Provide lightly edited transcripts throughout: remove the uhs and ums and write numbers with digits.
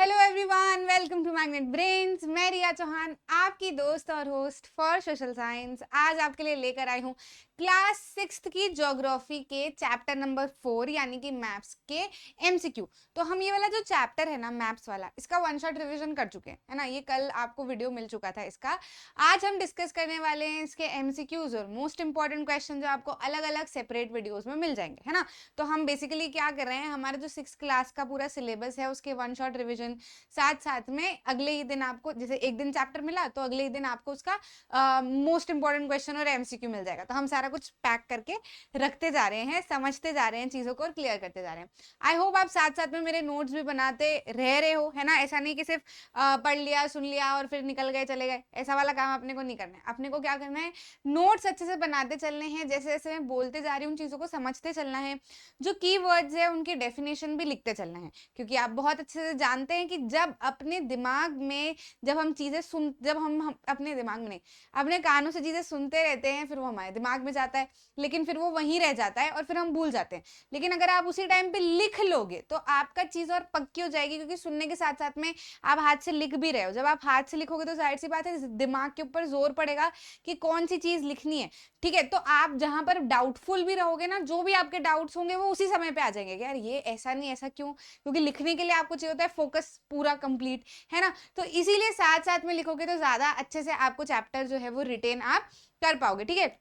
Hello everyone, welcome to magnet brains. मैं रिया चौहान, आपकी दोस्त और होस्ट फॉर सोशल साइंस। आज आपके लिए लेकर आई हूँ क्लास 6th की ज्योग्राफी के चैप्टर नंबर 4 यानी कि मैप्स के एमसीक्यू। तो हम ये वाला जो चैप्टर है ना मैप्स वाला, इसका वन शॉट रिवीजन कर चुके हैं, है ना। ये कल आपको वीडियो मिल चुका था इसका। आज हम डिस्कस करने वाले हैं इसके एमसीक्यूज और मोस्ट इंपॉर्टेंट क्वेश्चन जो आपको अलग अलग सेपरेट वीडियोज में मिल जाएंगे, है ना। तो हम बेसिकली क्या कर रहे हैं, हमारा जो 6th क्लास का पूरा सिलेबस है उसके वन शॉट रिविजन साथ साथ में अगले ही दिन आपको, जैसे एक दिन चैप्टर मिला तो अगले ही दिन आपको उसका मोस्ट इंपॉर्टेंट क्वेश्चन और एमसीक्यू मिल जाएगा। तो हम सारा कुछ पैक करके रखते जा रहे हैं, समझते जा रहे हैं चीजों को और क्लियर करते जा रहे हैं। आई होप आप साथ साथ में मेरे नोट्स भी बनाते रह रहे हो, है ना। ऐसा नहीं कि सिर्फ पढ़ लिया सुन लिया और फिर निकल गए चले गए, ऐसा वाला काम अपने को नहीं करना है। अपने को क्या करना है, नोट्स अच्छे से बनाते चलने हैं, जैसे जैसे मैं बोलते जा रही हूँ चीजों को समझते चलना है, जो की वर्ड्स है उनकी डेफिनेशन भी लिखते चलना है। क्योंकि आप बहुत अच्छे से जानते हैं कि जब अपने दिमाग में जब हम चीजें सुन जब हम अपने दिमाग में नहीं, अपने कानों से चीजें सुनते रहते हैं, फिर वो हमारे दिमाग में जाता है, लेकिन फिर वो वहीं रह जाता है और फिर हम भूल जाते हैं। लेकिन अगर आप उसी टाइम पे लिख लोगे तो आपका चीज और पक्की हो जाएगी, क्योंकि सुनने के साथ साथ में आप हाथ से लिख भी रहे हो। जब आप हाथ से लिखोगे तो जाहिर सी बात है दिमाग के ऊपर जोर पड़ेगा कि कौन सी चीज लिखनी है, ठीक है। तो आप जहां पर डाउटफुल भी रहोगे ना, जो भी आपके डाउट्स होंगे वो उसी समय पे आ जाएंगे कि यार ये ऐसा नहीं, ऐसा क्यों, क्योंकि लिखने के लिए आपको चाहिए होता है फोकस पूरा कंप्लीट, है ना। तो इसीलिए साथ साथ में लिखोगे तो ज्यादा अच्छे से आपको चैप्टर जो है वो रिटेन आप कर पाओगे, ठीक है।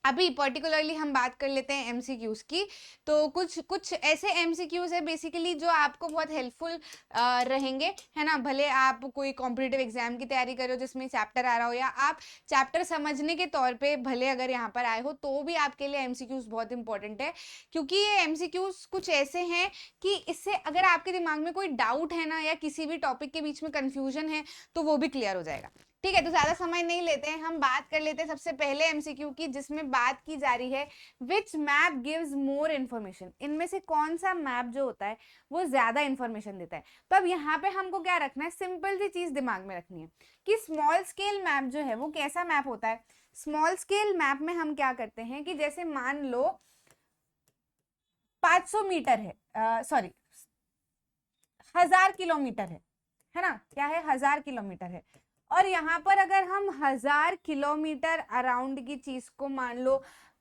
अभी पर्टिकुलरली हम बात कर लेते हैं एमसीक्यूज की। तो कुछ कुछ ऐसे एमसीक्यूज है बेसिकली जो आपको बहुत हेल्पफुल रहेंगे, है ना। भले आप कोई कॉम्पिटिटिव एग्जाम की तैयारी कर रहे हो जिसमें चैप्टर आ रहा हो, या आप चैप्टर समझने के तौर पे भले अगर यहाँ पर आए हो, तो भी आपके लिए एमसीक्यूज बहुत इंपॉर्टेंट है। क्योंकि ये एमसीक्यूज कुछ ऐसे हैं कि इससे अगर आपके दिमाग में कोई डाउट है ना, या किसी भी टॉपिक के बीच में कंफ्यूजन है, तो वो भी क्लियर हो जाएगा, ठीक है। तो ज्यादा समय नहीं लेते हैं, हम बात कर लेते हैं सबसे पहले एमसीक्यू की, जिसमें बात की जा रही है विच मैप गिव्स मोर इन्फॉर्मेशन। इनमें से कौन सा मैप जो होता है वो ज्यादा इन्फॉर्मेशन देता है। तो अब यहाँ पे हमको क्या रखना है, सिंपल सी चीज दिमाग में रखनी है कि स्मॉल स्केल मैप जो है वो कैसा मैप होता है। स्मॉल स्केल मैप में हम क्या करते हैं कि जैसे मान लो 500 मीटर है, सॉरी 1000 किलोमीटर है ना। क्या है, 1000 किलोमीटर है। और यहाँ पर अगर हम 1000 किलोमीटर अराउंड की चीज को मान लो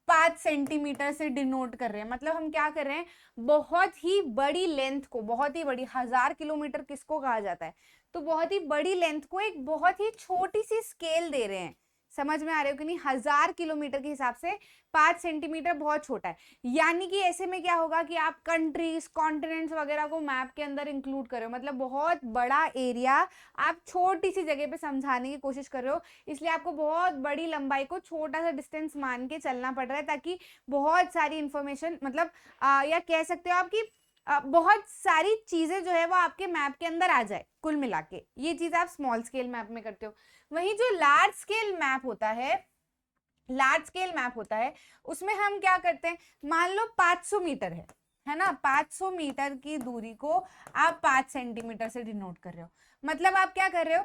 5 सेंटीमीटर से डिनोट कर रहे हैं, मतलब हम क्या कर रहे हैं, बहुत ही बड़ी लेंथ को, बहुत ही बड़ी 1000 किलोमीटर किसको कहा जाता है, तो बहुत ही बड़ी लेंथ को एक बहुत ही छोटी सी स्केल दे रहे हैं। समझ में आ रहे हो कि नहीं, 1000 किलोमीटर के हिसाब से 5 सेंटीमीटर बहुत छोटा है। यानी कि ऐसे में क्या होगा कि आप कंट्रीज कॉन्टिनेंट्स वगैरह को मैप के अंदर इंक्लूड कर रहे हो, मतलब बहुत बड़ा एरिया आप छोटी सी जगह पे समझाने की कोशिश कर रहे हो। इसलिए आपको बहुत बड़ी लंबाई को छोटा सा डिस्टेंस मान के चलना पड़ रहा है, ताकि बहुत सारी इंफॉर्मेशन, मतलब या कह सकते हो आपकी बहुत सारी चीजें जो है वो आपके मैप के अंदर आ जाए। कुल मिला के ये चीज आप स्मॉल स्केल मैप में करते हो। वहीं जो लार्ज स्केल मैप होता है, लार्ज स्केल मैप होता है, उसमें हम क्या करते हैं, मान लो 500 मीटर है ना। 500 मीटर की दूरी को आप 5 सेंटीमीटर से डिनोट कर रहे हो। मतलब आप क्या कर रहे हो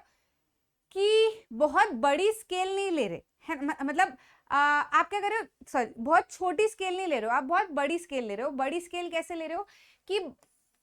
कि बहुत बड़ी स्केल नहीं ले रहे है, मतलब आप क्या कर रहे हो, सॉरी बहुत छोटी स्केल नहीं ले रहे हो, आप बहुत बड़ी स्केल ले रहे हो। बड़ी स्केल कैसे ले रहे हो कि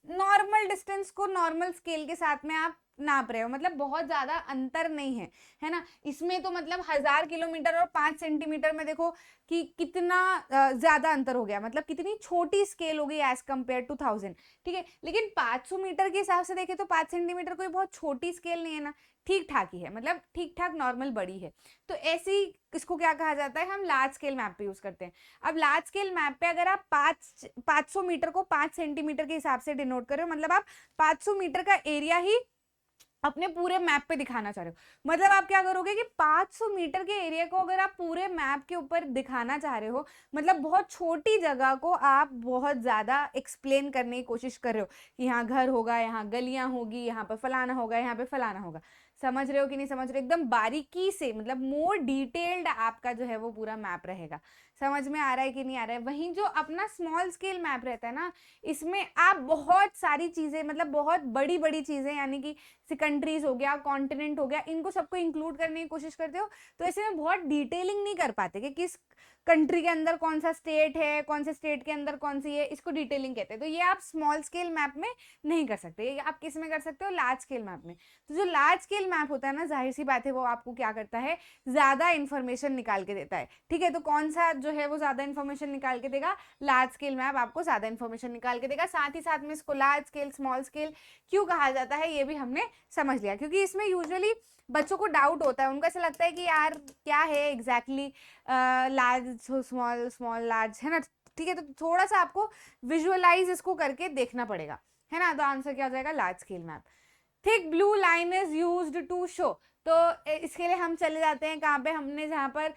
नॉर्मल डिस्टेंस को नॉर्मल स्केल के साथ में आप नाप रहे हो, मतलब बहुत ज्यादा अंतर नहीं है, है ना। इसमें तो मतलब 1000 किलोमीटर और 5 सेंटीमीटर में देखो कि कितना ज्यादा अंतर हो गया, मतलब कितनी छोटी स्केल हो गई एज कंपेयर टू 1000, ठीक है। लेकिन 500 मीटर के हिसाब से देखें तो 5 सेंटीमीटर कोई बहुत छोटी स्केल नहीं है ना, ठीक ठाक ही है, मतलब ठीक ठाक नॉर्मल बड़ी है। तो ऐसी इसको क्या कहा जाता है, हम लार्ज स्केल मैप पे यूज करते हैं। अब लार्ज स्केल मैप पे अगर आप 500 मीटर को 5 सेंटीमीटर के हिसाब से डिनोट कर रहे हो, मतलब आप 500 मीटर का एरिया ही अपने पूरे मैप पे दिखाना चाह रहे हो। मतलब आप क्या करोगे कि 500 मीटर के एरिया को अगर आप पूरे मैप के ऊपर दिखाना चाह रहे हो, मतलब बहुत छोटी जगह को आप बहुत ज्यादा एक्सप्लेन करने की कोशिश कर रहे हो कि यहाँ घर होगा, यहाँ गलियां होगी, यहाँ पे फलाना होगा, यहाँ पे फलाना होगा। समझ रहे हो कि नहीं समझ रहे हो, एकदम बारीकी से, मतलब मोर डिटेल्ड आपका जो है वो पूरा मैप रहेगा। समझ में आ रहा है कि नहीं आ रहा है। वहीं जो अपना स्मॉल स्केल मैप रहता है ना, इसमें आप बहुत सारी चीजें, मतलब बहुत बड़ी बड़ी चीजें, यानी कि कंट्रीज हो गया, कॉन्टिनेंट हो गया, इनको सबको इंक्लूड करने की कोशिश करते हो। तो ऐसे में बहुत डिटेलिंग नहीं कर पाते कि किस कंट्री के अंदर कौन सा स्टेट है, कौन से स्टेट के अंदर कौन सी है, इसको डिटेलिंग कहते हैं। तो ये आप स्मॉल स्केल मैप में नहीं कर सकते, ये आप किस में कर सकते हो, लार्ज स्केल मैप में। तो जो लार्ज स्केल मैप होता है ना, जाहिर सी बात है वो आपको क्या करता है, ज्यादा इंफॉर्मेशन निकाल के देता है। ठीक है, तो कौन सा जो है वो ज्यादा इंफॉर्मेशन निकाल के देगा, लार्ज स्केल मैप आपको ज्यादा इंफॉर्मेशन निकाल के देगा। साथ ही साथ में इसको लार्ज स्केल स्मॉल स्केल क्यों कहा जाता है ये भी हमने समझ लिया, क्योंकि इसमें यूजुअली बच्चों को डाउट होता है, उनको ऐसा लगता है कि यार क्या है exactly large small, small large, है ना। ठीक है, तो थोड़ा सा आपको विजुअलाइज इसको करके देखना पड़ेगा, है ना। तो आंसर क्या हो जाएगा, large scale map. Thick blue line is used to show, तो इसके लिए हम चले जाते हैं कहाँ पे, हमने जहाँ पर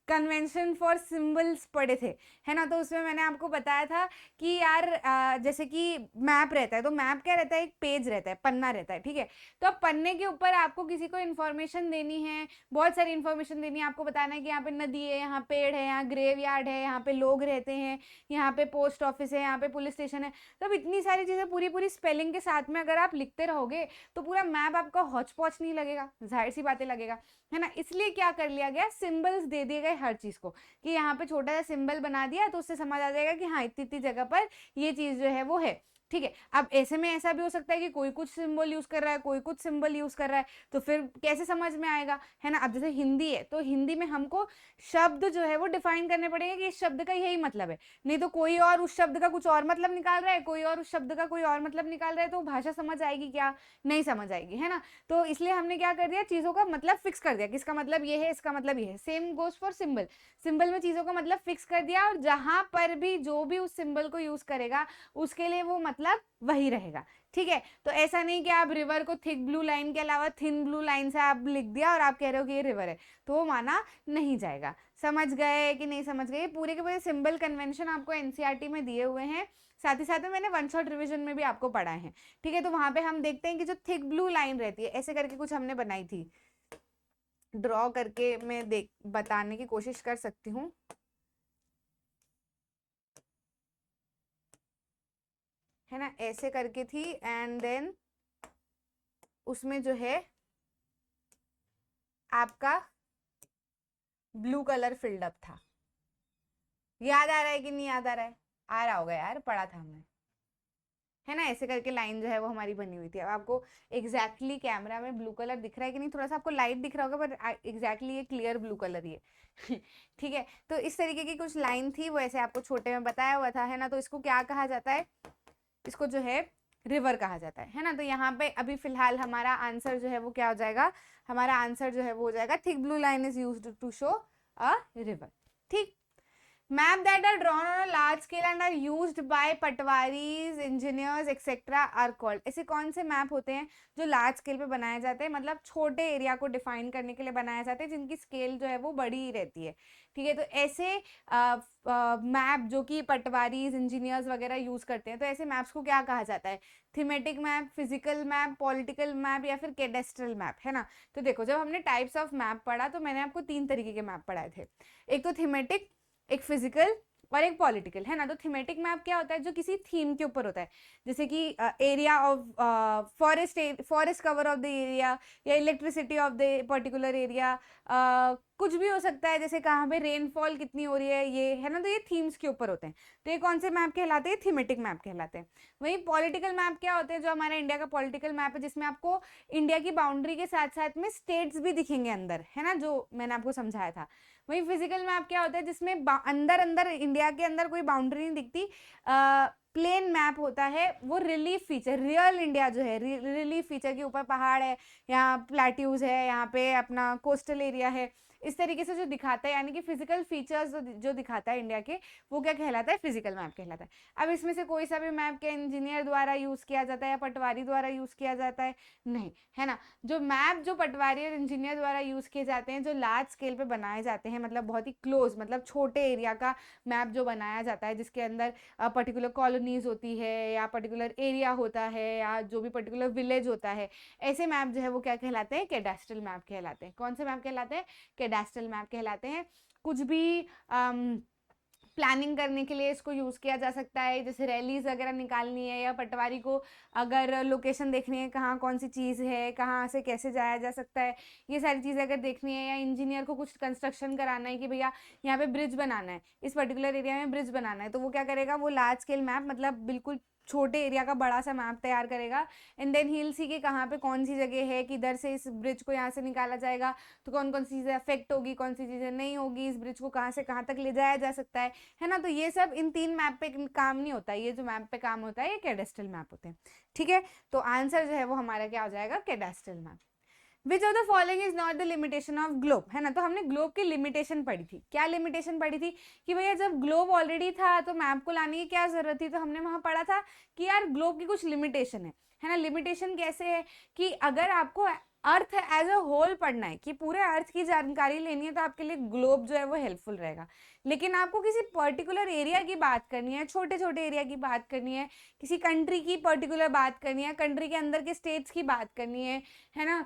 कन्वेंशन फॉर सिंबल्स पढ़े थे, है ना। तो उसमें मैंने आपको बताया था कि यार जैसे कि मैप रहता है, तो मैप क्या रहता है, एक पेज रहता है, पन्ना रहता है। ठीक है, तो अब पन्ने के ऊपर आपको किसी को इन्फॉर्मेशन देनी है, बहुत सारी इन्फॉर्मेशन देनी है, आपको बताना है कि यहाँ पे नदी है, यहाँ पेड़ है, यहाँ ग्रेव यार्ड है, यहाँ पे लोग रहते हैं, यहाँ पे पोस्ट ऑफिस है, यहाँ पे पुलिस स्टेशन है। तो अब इतनी सारी चीज़ें पूरी पूरी स्पेलिंग के साथ में अगर आप लिखते रहोगे तो पूरा मैप आपका हौच पौच नहीं लगेगा, जाहिर सी बातें लगेगा, है ना। इसलिए क्या कर लिया गया, सिंबल्स दे दिए गए हर चीज को, कि यहाँ पे छोटा सा सिंबल बना दिया तो उससे समझ आ जाएगा कि हाँ इतनी इतनी जगह पर ये चीज जो है वो है। ठीक है, अब ऐसे में ऐसा भी हो सकता है कि कोई कुछ सिंबल यूज कर रहा है, कोई कुछ सिंबल यूज कर रहा है, तो फिर कैसे समझ में आएगा, है ना। अब जैसे हिंदी है, तो हिंदी में हमको शब्द जो है वो डिफाइन करने पड़ेंगे कि इस शब्द का यही मतलब है, नहीं तो कोई और उस शब्द का कुछ और मतलब निकाल रहा है, कोई और उस शब्द का कोई और मतलब निकाल रहा है, तो भाषा समझ आएगी क्या, नहीं समझ आएगी, है ना। तो इसलिए हमने क्या कर दिया, चीजों का मतलब फिक्स कर दिया, किसका मतलब ये है, इसका मतलब ये है। Same goes for symbol, symbol में चीजों का मतलब फिक्स कर दिया, और जहां पर भी जो भी उस सिंबल को यूज करेगा उसके लिए वो मतलब वही रहेगा। ठीक है, तो ऐसा नहीं कि आप रिवर को थिक ब्लू लाइन के अलावा थिन ब्लू लाइन से आप लिख दिया और आप कह रहे हो कि ये रिवर है, तो वो माना नहीं जाएगा। समझ गए कि नहीं समझ गए, पूरे के पूरे सिंबल कन्वेंशन आपको एनसीईआरटी में दिए हुए हैं, साथ ही साथ में मैंने वन शॉट रिवीजन में भी आपको पढ़ाए हैं। ठीक है, तो वहां पे हम देखते हैं कि जो थिक ब्लू लाइन रहती है, ऐसे करके कुछ हमने बनाई थी, ड्रॉ करके मैं देख बताने की कोशिश कर सकती हूँ। है ना, ऐसे करके थी, एंड देन उसमें जो है आपका ब्लू कलर फिल्ड अप था। याद आ रहा है कि नहीं याद आ रहा है, आ रहा होगा यार, पढ़ा था हमने, है ना। ऐसे करके लाइन जो है वो हमारी बनी हुई थी। अब आपको एग्जैक्टली कैमरा में ब्लू कलर दिख रहा है कि नहीं, थोड़ा सा आपको लाइट दिख रहा होगा, पर एग्जैक्टली ये क्लियर ब्लू कलर ही है। ठीक है, तो इस तरीके की कुछ लाइन थी, वो ऐसे आपको छोटे में बताया हुआ था, है ना। तो इसको क्या कहा जाता है, इसको जो है रिवर कहा जाता है ना। तो यहाँ पे अभी फिलहाल हमारा आंसर जो है वो क्या हो जाएगा, हमारा आंसर जो है वो हो जाएगा thick blue line is used to show a river. ठीक, map that are drawn on a large scale and are used by patwaris, engineers etcetera are called. ऐसे कौन से मैप होते हैं जो लार्ज स्केल पे बनाए जाते हैं, मतलब छोटे एरिया को डिफाइन करने के लिए बनाए जाते हैं, जिनकी स्केल जो है वो बड़ी ही रहती है। ठीक है, तो ऐसे मैप जो कि पटवारीज, इंजीनियर्स वगैरह यूज करते हैं, तो ऐसे मैप्स को क्या कहा जाता है, thematic map, physical map, political map, या फिर कैडेस्ट्रल मैप, है ना। तो देखो, जब हमने टाइप्स ऑफ मैप पढ़ा तो मैंने आपको 3 तरीके के मैप पढ़ाए थे, एक तो थीमेटिक, एक फिजिकल और एक पॉलिटिकल, है ना। तो थीमेटिक मैप क्या होता है, जो किसी थीम के ऊपर होता है, जैसे कि area of forest cover of the area, या electricity of the particular area, कुछ भी हो सकता है, जैसे कहाँ पे रेनफॉल कितनी हो रही है, ये है ना। तो ये थीम्स के ऊपर होते हैं, तो ये कौन से मैप कहलाते हैं, थीमेटिक मैप कहलाते हैं। वही पॉलिटिकल मैप क्या होते हैं, जो हमारा इंडिया का पॉलिटिकल मैप है, जिसमें आपको इंडिया की बाउंड्री के साथ साथ में स्टेट्स भी दिखेंगे अंदर, है ना, जो मैंने आपको समझाया था। वही फिजिकल मैप क्या होता है, जिसमें अंदर अंदर इंडिया के अंदर कोई बाउंड्री नहीं दिखती, प्लेन मैप होता है, वो रिलीफ फीचर, रियल इंडिया जो है, रिलीफ फीचर के ऊपर पहाड़ है, यहाँ प्लेट्यूज है, यहाँ पे अपना कोस्टल एरिया है, इस तरीके से जो दिखाता है, यानी कि फिजिकल फीचर्स जो दिखाता है इंडिया के, वो क्या कहलाता है, फिजिकल मैप कहलाता है। अब इसमें से कोई सा भी मैप के इंजीनियर द्वारा यूज किया जाता है या पटवारी द्वारा यूज किया जाता है, नहीं, है ना। जो मैप जो पटवारी और इंजीनियर द्वारा यूज किए जाते हैं, जो लार्ज स्केल पे बनाए जाते हैं, मतलब बहुत ही क्लोज, मतलब छोटे एरिया का मैप जो बनाया जाता है, जिसके अंदर पर्टिकुलर कॉलोनीज होती है, या पर्टिकुलर एरिया होता है, या जो भी पर्टिकुलर विलेज होता है, ऐसे मैप जो है वो क्या कहलाते हैं, कैडेस्ट्रल मैप कहलाते हैं। कौन से मैप कहलाते हैं, कैडेस्ट्रल मैप कहलाते हैं। कुछ भी प्लानिंग करने के लिए इसको यूज़ किया जा सकता है, जैसे रैलीज वगैरह निकालनी है, या पटवारी को अगर लोकेशन देखनी है कहाँ कौन सी चीज़ है, कहाँ से कैसे जाया जा सकता है, ये सारी चीज़ें अगर देखनी है, या इंजीनियर को कुछ कंस्ट्रक्शन कराना है कि भैया यहाँ पे ब्रिज बनाना है, इस पर्टिकुलर एरिया में ब्रिज बनाना है, तो वो क्या करेगा, वो लार्ज स्केल मैप, मतलब बिल्कुल छोटे एरिया का बड़ा सा मैप तैयार करेगा, and then he will see कि कहाँ पे कौन सी जगह है, किधर से इस ब्रिज को यहाँ से निकाला जाएगा, तो कौन कौन सी चीज़ें अफेक्ट होगी, कौन सी चीज़ें नहीं होगी, इस ब्रिज को कहाँ से कहाँ तक ले जाया जा सकता है ना। तो ये सब इन 3 मैप पे काम नहीं होता है, ये जो मैप पे काम होता है ये कैडेस्ट्रल मैप होते हैं, ठीक है। तो आंसर जो है वो हमारा क्या हो जाएगा, cadastral map. Which of the following is not the limitation of globe, है ना। तो हमने ग्लोब की लिमिटेशन पढ़ी थी, क्या लिमिटेशन पढ़ी थी कि भैया जब ग्लोब ऑलरेडी था तो मैप को लाने की क्या जरूरत थी, तो हमने वहां पढ़ा था कि यार ग्लोब की कुछ लिमिटेशन है ना। लिमिटेशन कैसे है कि अगर आपको अर्थ एज अ होल पढ़ना है, कि पूरे अर्थ की जानकारी लेनी है, तो आपके लिए ग्लोब जो है वो हेल्पफुल रहेगा। लेकिन आपको किसी पर्टिकुलर एरिया की बात करनी है, छोटे छोटे एरिया की बात करनी है, किसी कंट्री की पर्टिकुलर बात करनी है, कंट्री के अंदर के स्टेट्स की बात करनी है ना,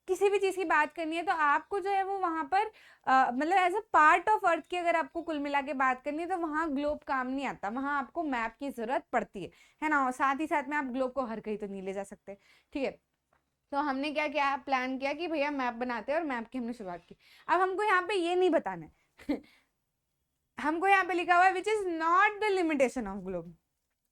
किसी भी चीज़ की बात करनी है, तो आपको जो है वो वहाँ पर मतलब as a part of earth की अगर आपको कुल मिला के बात करनी है, तो वहाँ ग्लोब काम नहीं आता, वहाँ आपको मैप की ज़रूरत पड़ती है ना। और साथ ही साथ में आप ग्लोब को हर कहीं तो नहीं ले जा सकते, ठीक है। तो हमने क्या किया, प्लान किया कि भैया मैप बनाते हैं, और मैप की हमने शुरुआत की। अब हमको यहाँ पे ये नहीं बताना है हमको यहाँ पे लिखा हुआ है which is not the limitation of globe,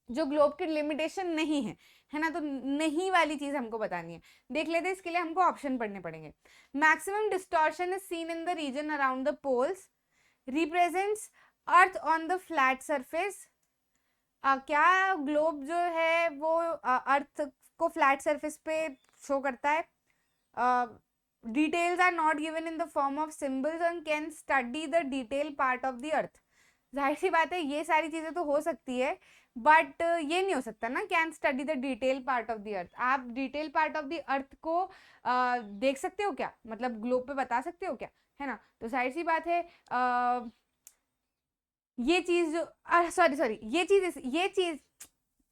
जो ग्लोब की लिमिटेशन नहीं है ना। तो नहीं वाली चीज हमको बतानी है। देख लेते हैं, इसके लिए हमको ऑप्शन पढ़ने पड़ेंगे। Maximum distortion is seen in the region around the poles, represents earth on the flat surface. क्या ग्लोब जो है वो अर्थ को फ्लैट सरफेस पे शो करता है। Details are not given in the form of symbols and can study the detail part of the earth. जाहिर सी बात है ये सारी चीजें तो हो सकती है, बट ये नहीं हो सकता ना, can study the detail part of the earth. आप detail part of the earth को देख सकते हो क्या, मतलब ग्लोब पे बता सकते हो क्या, है ना। तो जाहिर सी बात है ये चीज जो सॉरी ये चीज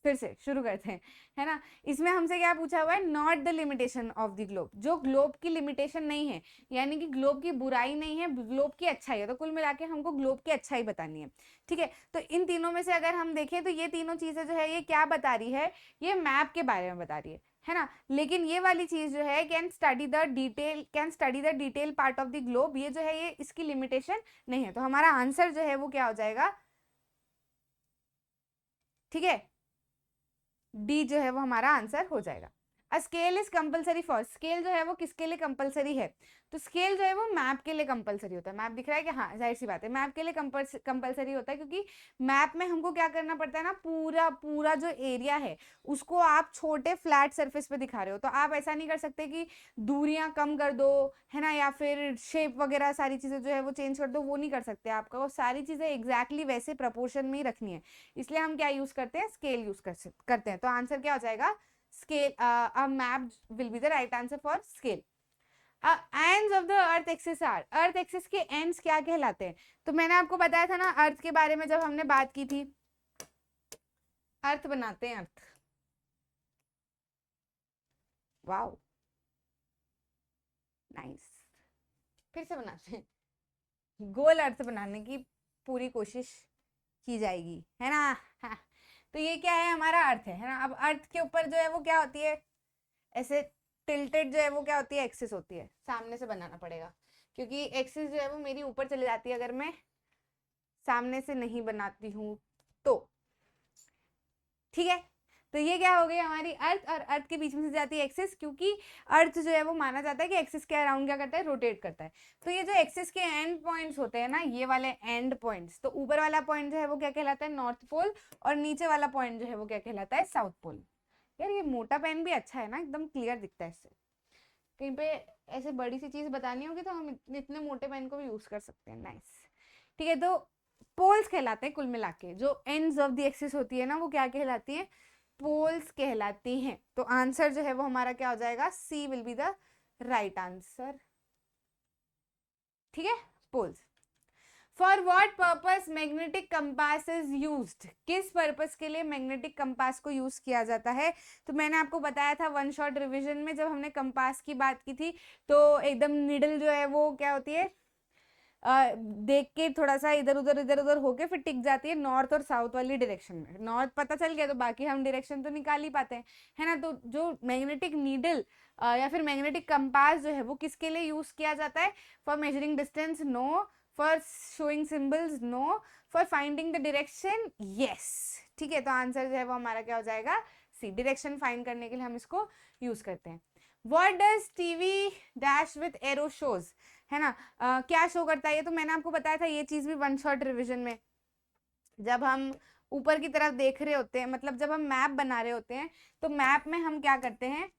फिर से शुरू करते हैं, है ना। इसमें हमसे क्या पूछा हुआ है, not the limitation of the globe, जो ग्लोब की लिमिटेशन नहीं है, यानी कि ग्लोब की बुराई नहीं है, ग्लोब की अच्छाई है। तो कुल मिला के हमको ग्लोब की अच्छाई बतानी है, ठीक है। तो इन तीनों में से अगर हम देखें तो ये तीनों चीजें जो है ये क्या बता रही है, ये मैप के बारे में बता रही है ना। लेकिन ये वाली चीज जो है can study the detail part of the globe, ये जो है ये इसकी लिमिटेशन नहीं है। तो हमारा आंसर जो है वो क्या हो जाएगा, ठीक है, डी जो है वो हमारा आंसर हो जाएगा। A scale is compulsory for, scale जो है वो किसके लिए कंपलसरी है, तो स्केल जो है वो मैप के लिए कंपलसरी होता है। मैप दिख रहा है कि हाँ, जाहिर सी बात है मैप के लिए कंपलसरी होता है, क्योंकि मैप में हमको क्या करना पड़ता है ना, पूरा पूरा जो एरिया है उसको आप छोटे फ्लैट सरफेस पे दिखा रहे हो। तो आप ऐसा नहीं कर सकते कि दूरियां कम कर दो, है ना, या फिर शेप वगैरह सारी चीजें जो है वो चेंज कर दो, वो नहीं कर सकते। आपका वो सारी चीजें एग्जैक्टली वैसे प्रपोर्शन में ही रखनी है, इसलिए हम क्या यूज करते हैं, स्केल यूज करते हैं। तो आंसर क्या हो जाएगा, scale. A map will be the right answer for scale. Ends of the earth axis are, earth axis के एंड्स क्या कहलाते हैं। तो मैंने आपको बताया था ना अर्थ के बारे में जब हमने बात की थी, अर्थ बनाते हैं, अर्थ, वाओ नाइस, फिर से बनाते हैं, गोल अर्थ बनाने की पूरी कोशिश की जाएगी, है ना। हाँ। तो ये क्या है, हमारा अर्थ है ना। अब अर्थ के ऊपर जो है वो क्या होती है, ऐसे टिल्टेड जो है वो क्या होती है, एक्सिस होती है। सामने से बनाना पड़ेगा, क्योंकि एक्सिस जो है वो मेरी ऊपर चली जाती है अगर मैं सामने से नहीं बनाती हूँ तो, ठीक है। तो ये क्या हो गई हमारी अर्थ, और अर्थ के बीच में से जाती है एक्सिस, क्योंकि अर्थ जो है वो माना जाता है कि एक्सिस के अराउंड क्या करता है, रोटेट करता है। तो ये जो एक्सिस के एंड पॉइंट्स होते हैं ना, ये वाले एंड पॉइंट्स, तो ऊपर वाला पॉइंट जो है वो क्या कहलाता है, नॉर्थ पोल, और नीचे वाला पॉइंट जो है वो क्या कहलाता है, साउथ पोल। यार ये मोटा पेन भी अच्छा है ना, एकदम क्लियर दिखता है इससे। कहीं पे ऐसे बड़ी सी चीज बतानी होगी तो हम इतने मोटे पेन को भी यूज कर सकते हैं, नाइस, ठीक है। तो पोल्स कहलाते हैं कुल मिला के, जो एंड्स ऑफ द एक्सिस होती है ना वो क्या कहलाती है, पोल्स कहलाती हैं। तो आंसर जो है वो हमारा क्या हो जाएगा, C will be the right answer, ठीक है, poles. For what purpose magnetic compass is used, किस पर्पस के लिए मैग्नेटिक कंपास को यूज किया जाता है। तो मैंने आपको बताया था वन शॉट रिवीजन में, जब हमने कंपास की बात की थी, तो एकदम निडल जो है वो क्या होती है, देख के थोड़ा सा इधर उधर होके फिर टिक जाती है नॉर्थ और साउथ वाली डायरेक्शन में। नॉर्थ पता चल गया तो बाकी हम डायरेक्शन तो निकाल ही पाते हैं, है ना। तो जो मैग्नेटिक नीडल या फिर मैग्नेटिक कंपास जो है वो किसके लिए यूज किया जाता है? For measuring distance no, for showing symbols no, for finding the direction yes. ठीक है, तो आंसर जो है वो हमारा क्या हो जाएगा? सी। डायरेक्शन फाइंड करने के लिए हम इसको यूज करते हैं। What does TV dash with arrow shows? है ना, क्या शो करता है? ये तो मैंने आपको बताया था, ये चीज भी वन शॉट रिविजन में। जब हम ऊपर की तरफ देख रहे होते हैं, मतलब जब हम मैप बना रहे होते हैं, तो मैप में हम क्या करते हैं,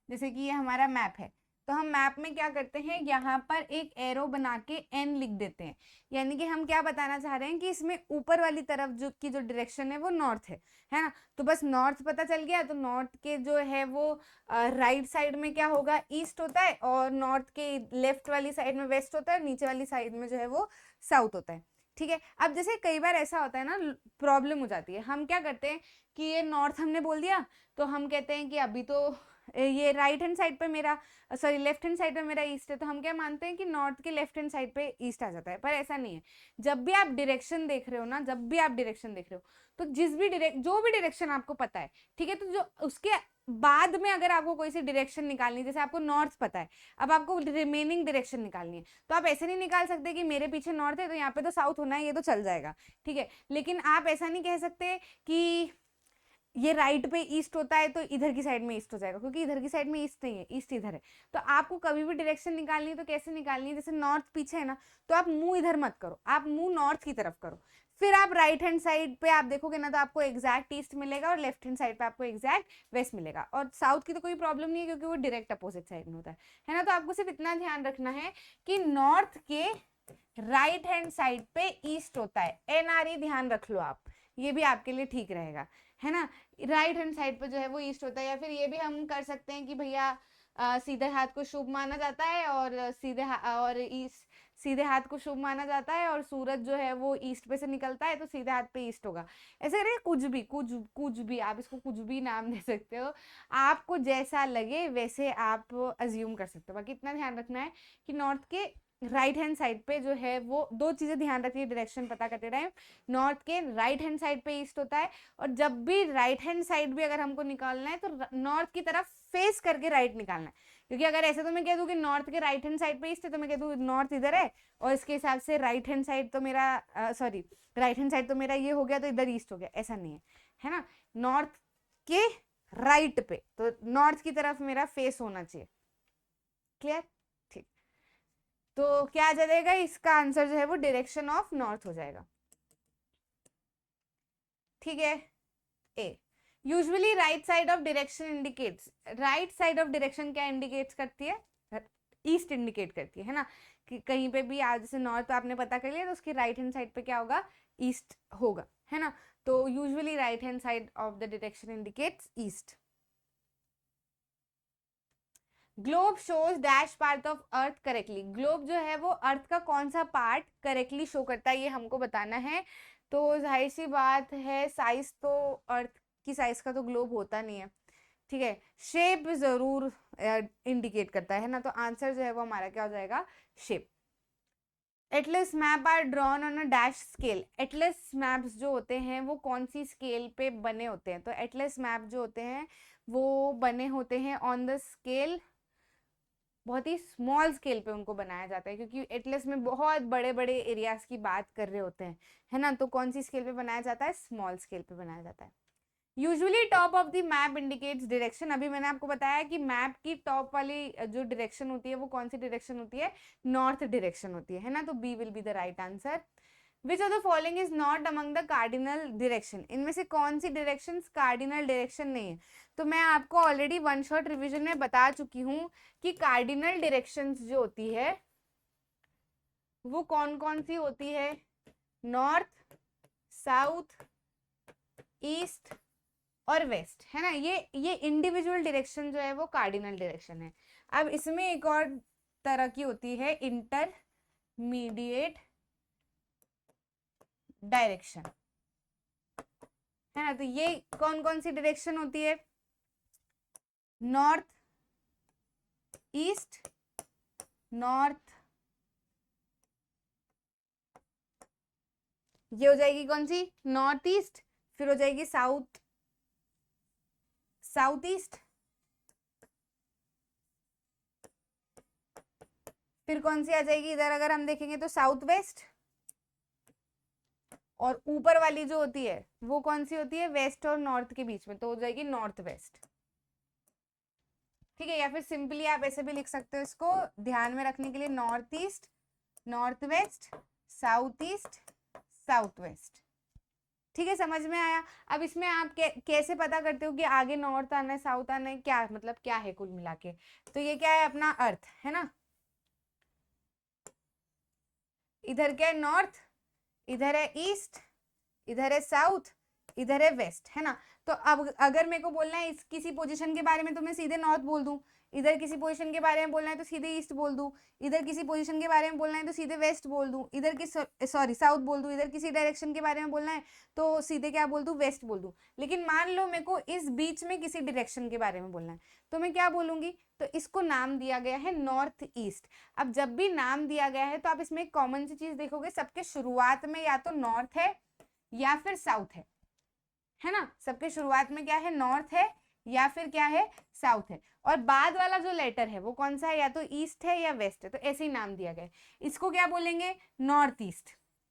जैसे कि ये हमारा मैप है, तो हम मैप में क्या करते हैं, यहाँ पर एक एरो बना के एन लिख देते हैं। यानी कि हम क्या बताना चाह रहे हैं कि इसमें ऊपर वाली तरफ जो की जो डायरेक्शन है वो नॉर्थ है ना। तो बस नॉर्थ पता चल गया, तो नॉर्थ के जो है वो राइट साइड में क्या होगा? ईस्ट होता है, और नॉर्थ के लेफ्ट वाली साइड में वेस्ट होता है, नीचे वाली साइड में जो है वो साउथ होता है। ठीक है, अब जैसे कई बार ऐसा होता है ना, प्रॉब्लम हो जाती है, हम क्या करते हैं कि ये नॉर्थ हमने बोल दिया, तो हम कहते हैं कि अभी तो ये राइट हैंड साइड पे मेरा, सॉरी लेफ्ट हैंड साइड पे मेरा ईस्ट है, तो हम क्या मानते हैं कि नॉर्थ के लेफ्ट हैंड साइड पे ईस्ट आ जाता है, पर ऐसा नहीं है। जब भी आप डायरेक्शन देख रहे हो ना, जब भी आप डायरेक्शन देख रहे हो, तो जो भी डायरेक्शन आपको पता है, ठीक है, तो जो उसके बाद में अगर आपको कोई सी डायरेक्शन निकालनी है, जैसे आपको नॉर्थ पता है, अब आपको रिमेनिंग डायरेक्शन निकालनी है, तो आप ऐसे नहीं निकाल सकते कि मेरे पीछे नॉर्थ है तो यहाँ पे तो साउथ होना है, ये तो चल जाएगा, ठीक है। लेकिन आप ऐसा नहीं कह सकते कि ये राइट पे ईस्ट होता है तो इधर की साइड में ईस्ट हो जाएगा, क्योंकि इधर की साइड में ईस्ट नहीं है, ईस्ट इधर है। तो आपको कभी भी डायरेक्शन निकालनी है तो कैसे निकालनी है, जैसे नॉर्थ पीछे है ना, तो आप मुंह इधर मत करो, आप मुंह नॉर्थ की तरफ करो, फिर आप राइट हैंड साइड पे आप देखोगे ना, तो आपको एग्जैक्ट ईस्ट मिलेगा, और लेफ्ट हैंड साइड पे आपको एग्जैक्ट वेस्ट मिलेगा। और साउथ की तो कोई प्रॉब्लम नहीं है, क्योंकि वो डायरेक्ट अपोजिट साइड में होता है ना। तो आपको सिर्फ इतना ध्यान रखना है कि नॉर्थ के राइट हैंड साइड पे ईस्ट होता है, एनआरई ध्यान रख लो आप, ये भी आपके लिए ठीक रहेगा, है ना। राइट हैंड साइड पे जो है वो ईस्ट होता है। या फिर ये भी हम कर सकते हैं कि भैया सीधे हाथ को शुभ माना जाता है, और सीधे हाथ को शुभ माना जाता है, और सूरज जो है वो ईस्ट पे से निकलता है, तो सीधे हाथ पे ईस्ट होगा। ऐसे करें, कुछ भी आप इसको कुछ भी नाम दे सकते हो, आपको जैसा लगे वैसे आप अज्यूम कर सकते हो। बाकी इतना ध्यान रखना है कि नॉर्थ के राइट हैंड साइड पे जो है वो दो चीजें ध्यान रखिए डायरेक्शन पता करते टाइम। नॉर्थ के राइट हैंड साइड पे ईस्ट होता है, और जब भी राइट हैंड साइड भी अगर हमको निकालना है तो नॉर्थ की तरफ फेस करके राइट निकालना है। क्योंकि अगर ऐसे तो मैं कह दूं कि नॉर्थ के राइट हैंड साइड पे ईस्ट है, तो मैं कह दूं नॉर्थ इधर है, और इसके हिसाब से राइट हैंड साइड तो मेरा सॉरी राइट हैंड साइड तो मेरा ये हो गया, तो इधर ईस्ट हो गया, ऐसा नहीं है ना। नॉर्थ के राइट पे, तो नॉर्थ की तरफ मेरा फेस होना चाहिए। क्लियर? ठीक, तो क्या आ जाएगा इसका आंसर जो है वो डायरेक्शन ऑफ नॉर्थ हो जाएगा। ठीक है, A. Usually right side of direction indicates, right side of direction क्या इंडिकेट्स करती है? ईस्ट इंडिकेट करती है ना, कि कहीं पे भी आज जैसे नॉर्थ आपने पता कर लिया, तो उसकी राइट हैंड साइड पे क्या होगा? ईस्ट होगा, है ना। तो usually right hand side of the direction indicates east. Globe shows dash part of earth correctly, globe जो है वो अर्थ का कौन सा पार्ट करेक्टली शो करता है, ये हमको बताना है। तो जाहिर सी बात है, साइज तो अर्थ की साइज का तो ग्लोब होता नहीं है, ठीक है, शेप जरूर इंडिकेट करता है ना। तो आंसर जो है वो हमारा क्या हो जाएगा? Shape. Atlas map are drawn on a dash scale, atlas maps जो होते हैं वो कौन सी स्केल पे बने होते हैं? तो एटलस मैप जो होते हैं वो बने होते हैं ऑन द स्केल, बहुत ही स्मॉल स्केल पे उनको बनाया जाता है, क्योंकि एटलस में बहुत बड़े बड़े एरियाज की बात कर रहे होते हैं, है ना। तो कौन सी स्केल पे बनाया जाता है? स्मॉल स्केल पे बनाया जाता है। Usually top of the map indicates direction, अभी मैंने आपको बताया कि मैप की टॉप वाली जो डायरेक्शन होती है वो कौन सी डायरेक्शन होती है? नॉर्थ डायरेक्शन होती है ना। तो B will be the right answer. Which of the following is not among the cardinal direction, इनमें से कौन सी डायरेक्शन कार्डिनल डायरेक्शन नहीं है? तो मैं आपको ऑलरेडी वन शॉट रिविजन में बता चुकी हूँ कि कार्डिनल डायरेक्शंस जो होती है वो कौन कौन सी होती है? नॉर्थ, साउथ, ईस्ट और वेस्ट, है ना। ये इंडिविजुअल डायरेक्शन जो है वो कार्डिनल डायरेक्शन है। अब इसमें एक और तरह की होती है इंटरमीडिएट डायरेक्शन, है ना। तो ये कौन कौन सी डायरेक्शन होती है? नॉर्थ ईस्ट, नॉर्थ ये हो जाएगी कौन सी, नॉर्थ ईस्ट, फिर हो जाएगी साउथ साउथ ईस्ट, फिर कौन सी आ जाएगी इधर अगर हम देखेंगे तो साउथ वेस्ट, और ऊपर वाली जो होती है वो कौन सी होती है, वेस्ट और नॉर्थ के बीच में, तो हो जाएगी नॉर्थ वेस्ट। ठीक है, या फिर सिंपली आप ऐसे भी लिख सकते हो इसको ध्यान में रखने के लिए, north east, north west, south east, south west. ठीक है, समझ में आया। अब इसमें आप कैसे पता करते हो कि आगे नॉर्थ आना है साउथ आना है, क्या मतलब क्या है कुल मिला के, तो ये क्या है, अपना अर्थ है ना, इधर क्या है नॉर्थ, इधर है ईस्ट, इधर है साउथ, इधर है वेस्ट, है ना। तो अब अगर मेरे को बोलना है इस किसी पोजीशन के बारे में तो मैं सीधे नॉर्थ बोल दूं, इधर किसी पोजीशन के बारे में बोलना है तो सीधे ईस्ट बोल दूं, इधर किसी पोजीशन के बारे में बोलना है तो सीधे वेस्ट बोल दूं, इधर की सॉरी साउथ बोल दूं, इधर किसी डायरेक्शन के बारे में बोलना है तो सीधे क्या बोल दूं, वेस्ट बोल दूं। लेकिन मान लो मेरे को इस बीच में किसी डायरेक्शन के बारे में बोलना है तो मैं क्या बोलूंगी, तो इसको नाम दिया गया है नॉर्थ ईस्ट। अब जब भी नाम दिया गया है तो आप इसमें एक कॉमन सी चीज देखोगे, सबके शुरुआत में या तो नॉर्थ है या फिर साउथ है ना, सबके शुरुआत में क्या है, नॉर्थ है या फिर क्या है, साउथ है, और बाद वाला जो लेटर है वो कौन सा है, या तो ईस्ट है या वेस्ट है, तो ऐसे ही नाम दिया गया है। इसको क्या बोलेंगे, नॉर्थ ईस्ट,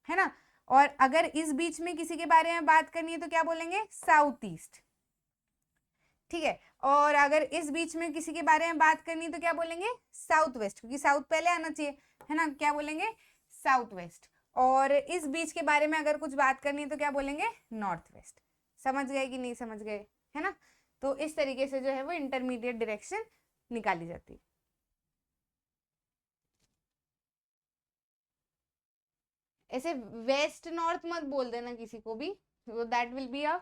है ना। और अगर इस बीच में किसी के बारे में बात करनी है तो क्या बोलेंगे, साउथ ईस्ट। ठीक है, और अगर इस बीच में किसी के बारे में बात करनी है तो क्या बोलेंगे, साउथ वेस्ट, क्योंकि साउथ पहले आना चाहिए, है ना, क्या बोलेंगे, साउथ वेस्ट। और इस बीच के बारे में अगर कुछ बात करनी है तो क्या बोलेंगे, नॉर्थ वेस्ट। समझ गए कि नहीं समझ गए, है ना। तो इस तरीके से जो है वो इंटरमीडिएट डायरेक्शन निकाली जाती है। ऐसे वेस्ट नॉर्थ मत बोल देना किसी को भी, तो that will be a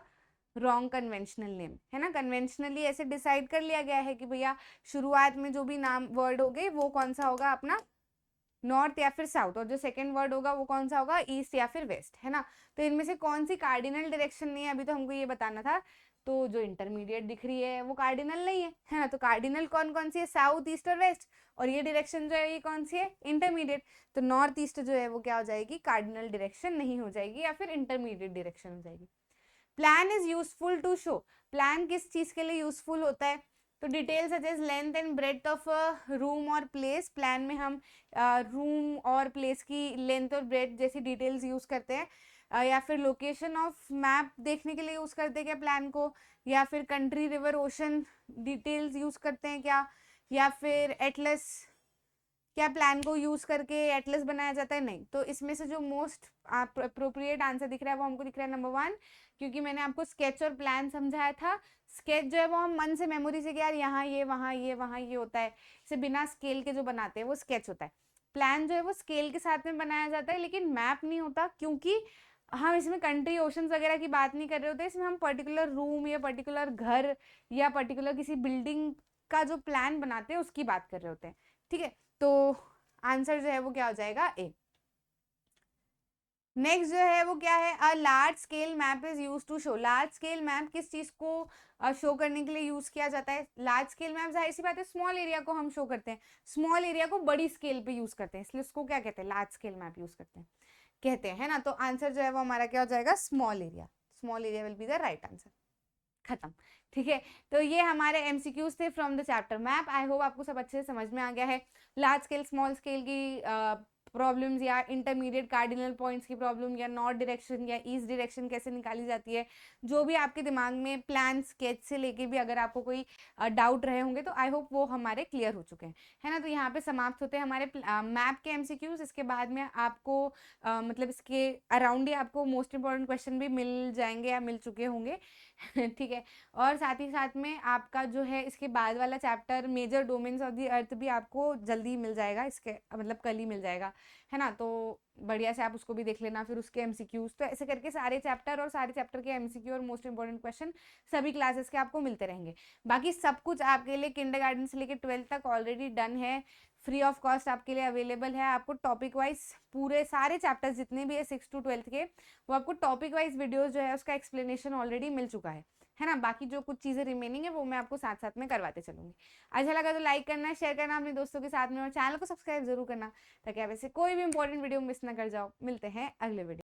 wrong conventional name, है ना। कन्वेंशनली ऐसे डिसाइड कर लिया गया है कि भैया शुरुआत में जो भी नाम वर्ड हो गए वो कौन सा होगा अपना, नॉर्थ या फिर साउथ, और जो सेकंड वर्ड होगा वो कौन सा होगा, ईस्ट या फिर वेस्ट, है ना। तो इनमें से कौन सी कार्डिनल डायरेक्शन नहीं है, अभी तो हमको ये बताना था। तो जो इंटरमीडिएट दिख रही है वो कार्डिनल नहीं है ना। तो कार्डिनल कौन कौन सी है, साउथ ईस्ट और वेस्ट, और ये डायरेक्शन जो है ये कौन सी है, इंटरमीडिएट। तो नॉर्थ ईस्ट जो है वो क्या हो जाएगी, कार्डिनल डायरेक्शन नहीं हो जाएगी, या फिर इंटरमीडिएट डायरेक्शन हो जाएगी। Plan is useful to show, plan किस चीज के लिए यूजफुल होता है, तो details such as length and breadth of room और प्लेस, प्लान में हम रूम और प्लेस की लेंथ और ब्रेड्थ जैसी डिटेल्स यूज करते हैं, या फिर लोकेशन ऑफ मैप देखने के लिए यूज करते हैं क्या प्लान को, या फिर country river ocean details use करते हैं क्या, या फिर एटलस, क्या प्लान को यूज करके एटलस बनाया जाता है, नहीं। तो इसमें से जो मोस्ट अप्रोप्रिएट आंसर दिख रहा है वो हमको दिख रहा है नंबर 1, क्योंकि मैंने आपको स्केच और प्लान समझाया था। स्केच जो है वो हम मन से मेमोरी से, यार यहाँ ये वहाँ ये वहाँ ये होता है, इसे बिना स्केल के जो बनाते हैं वो स्केच होता है। प्लान जो है वो स्केल के साथ में बनाया जाता है, लेकिन मैप नहीं होता, क्योंकि हम इसमें कंट्री ओशंस वगैरह की बात नहीं कर रहे होते, इसमें हम पर्टिकुलर रूम या पर्टिकुलर घर या पर्टिकुलर किसी बिल्डिंग का जो प्लान बनाते हैं उसकी बात कर रहे होते हैं। ठीक है, तो आंसर जो है वो क्या हो जाएगा, ए। नेक्स्ट जो है वो क्या है, a large scale map is use to show, large scale map किस चीज को शो करने के लिए यूज किया जाता है, लार्ज स्केल मैप जाहिर सी बात है स्मॉल एरिया को हम शो करते हैं, स्मॉल एरिया को बड़ी स्केल पे यूज करते हैं, इसलिए उसको क्या कहते हैं, लार्ज स्केल मैप यूज करते हैं, कहते हैं, है ना। तो आंसर जो है वो हमारा क्या हो जाएगा, small area, small area will be the right answer. खत्म। ठीक है, तो ये हमारे एमसीक्यूज थे from the chapter map. I hope आपको सब अच्छे से समझ में आ गया है। लार्ज स्केल स्मॉल स्केल की प्रॉब्लम्स, या इंटरमीडिएट कार्डिनल पॉइंट्स की प्रॉब्लम, या नॉर्थ डायरेक्शन या ईस्ट डायरेक्शन कैसे निकाली जाती है, जो भी आपके दिमाग में प्लान स्केच से लेके भी अगर आपको कोई डाउट रहे होंगे तो आई होप वो हमारे क्लियर हो चुके हैं, है ना। तो यहाँ पे समाप्त होते हैं हमारे मैप के एमसीक्यूज। इसके बाद में आपको मतलब इसके अराउंड ही आपको मोस्ट इंपॉर्टेंट क्वेश्चन भी मिल जाएंगे या मिल चुके होंगे। ठीक है, और साथ ही साथ में आपका जो है इसके बाद वाला chapter major domains of the earth भी आपको जल्दी मिल जाएगा, इसके मतलब कल ही मिल जाएगा, है ना। तो बढ़िया से आप उसको भी देख लेना, फिर उसके एमसीक्यूज, तो ऐसे करके सारे चैप्टर और सारे चैप्टर के एमसीक्यू और मोस्ट इंपॉर्टेंट क्वेश्चन सभी क्लासेस के आपको मिलते रहेंगे। बाकी सब कुछ आपके लिए किंडरगार्टन से लेकर 12th तक ऑलरेडी डन है, फ्री ऑफ कॉस्ट आपके लिए अवेलेबल है। आपको टॉपिक वाइज पूरे सारे चैप्टर्स जितने भी है 6 to 12th के, वो आपको टॉपिक वाइज वीडियोस जो है उसका एक्सप्लेनेशन ऑलरेडी मिल चुका है ना। बाकी जो कुछ चीजें रिमेनिंग है वो मैं आपको साथ साथ में करवाते चलूंगी। अच्छा लगा तो लाइक करना, शेयर करना अपने दोस्तों के साथ में, और चैनल को सब्सक्राइब जरूर करना, ताकि आप ऐसे कोई भी इंपॉर्टेंट वीडियो मिस ना कर जाओ। मिलते हैं अगले वीडियो।